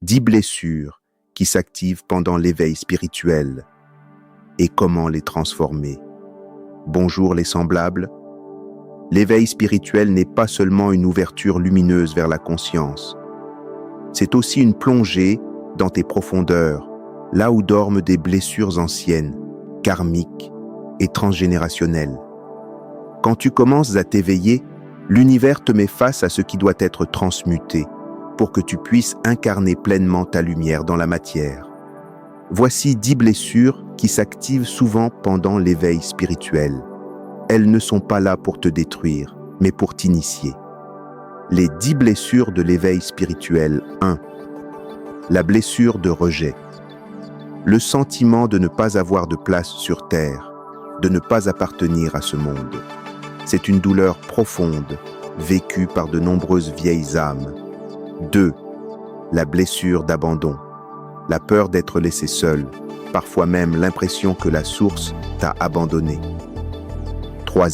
10 blessures qui s'activent pendant l'éveil spirituel et comment les transformer. Bonjour les semblables. L'éveil spirituel n'est pas seulement une ouverture lumineuse vers la conscience. C'est aussi une plongée dans tes profondeurs, là où dorment des blessures anciennes, karmiques et transgénérationnelles. Quand tu commences à t'éveiller, l'univers te met face à ce qui doit être transmuté pour que tu puisses incarner pleinement ta lumière dans la matière. Voici 10 blessures qui s'activent souvent pendant l'éveil spirituel. Elles ne sont pas là pour te détruire, mais pour t'initier. Les 10 blessures de l'éveil spirituel. 1. La blessure de rejet. Le sentiment de ne pas avoir de place sur terre, de ne pas appartenir à ce monde. C'est une douleur profonde, vécue par de nombreuses vieilles âmes. 2. La blessure d'abandon. La peur d'être laissé seul, parfois même l'impression que la source t'a abandonné. 3.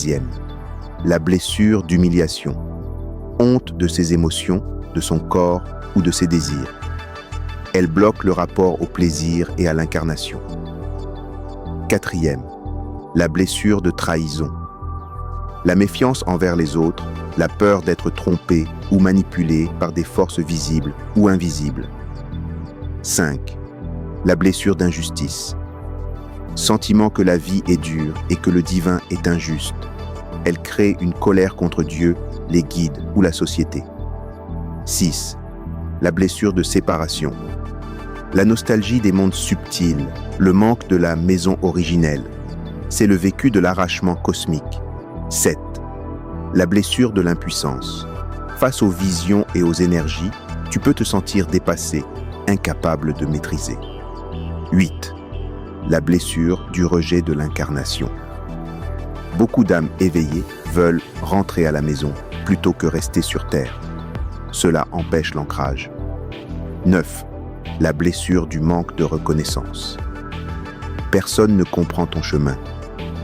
La blessure d'humiliation. Honte de ses émotions, de son corps ou de ses désirs. Elle bloque le rapport au plaisir et à l'incarnation. 4. La blessure de trahison. La méfiance envers les autres, la peur d'être trompé ou manipulé par des forces visibles ou invisibles. 5. La blessure d'injustice. Sentiment que la vie est dure et que le divin est injuste. Elle crée une colère contre Dieu, les guides ou la société. 6. La blessure de séparation. La nostalgie des mondes subtils, le manque de la maison originelle. C'est le vécu de l'arrachement cosmique. 7. La blessure de l'impuissance. Face aux visions et aux énergies, tu peux te sentir dépassé, incapable de maîtriser. 8. La blessure du rejet de l'incarnation. Beaucoup d'âmes éveillées veulent rentrer à la maison plutôt que rester sur terre. Cela empêche l'ancrage. 9. La blessure du manque de reconnaissance. Personne ne comprend ton chemin.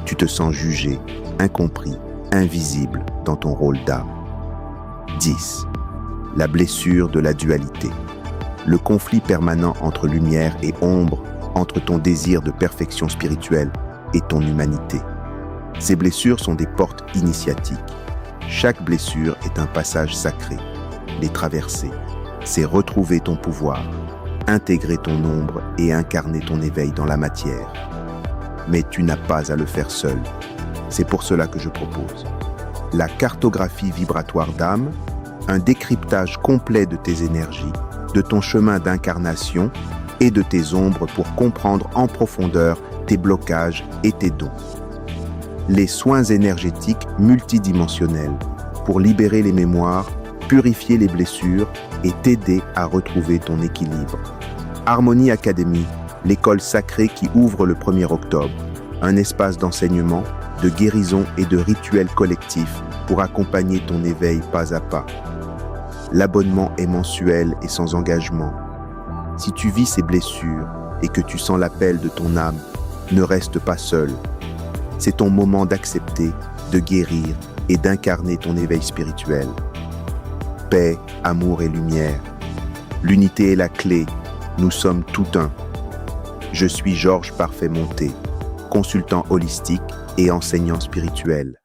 Tu te sens jugé, incompris, invisible dans ton rôle d'âme. 10. La blessure de la dualité. Le conflit permanent entre lumière et ombre, entre ton désir de perfection spirituelle et ton humanité. Ces blessures sont des portes initiatiques. Chaque blessure est un passage sacré. Les traverser, c'est retrouver ton pouvoir, intégrer ton ombre et incarner ton éveil dans la matière. Mais tu n'as pas à le faire seul. C'est pour cela que je propose la cartographie vibratoire d'âme, un décryptage complet de tes énergies, de ton chemin d'incarnation et de tes ombres pour comprendre en profondeur tes blocages et tes dons. Les soins énergétiques multidimensionnels pour libérer les mémoires, purifier les blessures et t'aider à retrouver ton équilibre. Harmonie Academy, l'école sacrée qui ouvre le 1er octobre, un espace d'enseignement, de guérison et de rituels collectifs pour accompagner ton éveil pas à pas. L'abonnement est mensuel et sans engagement. Si tu vis ces blessures et que tu sens l'appel de ton âme, ne reste pas seul. C'est ton moment d'accepter, de guérir et d'incarner ton éveil spirituel. Paix, amour et lumière. L'unité est la clé. Nous sommes tout un. Je suis Georges Parfait Monté, consultant holistique et enseignant spirituel.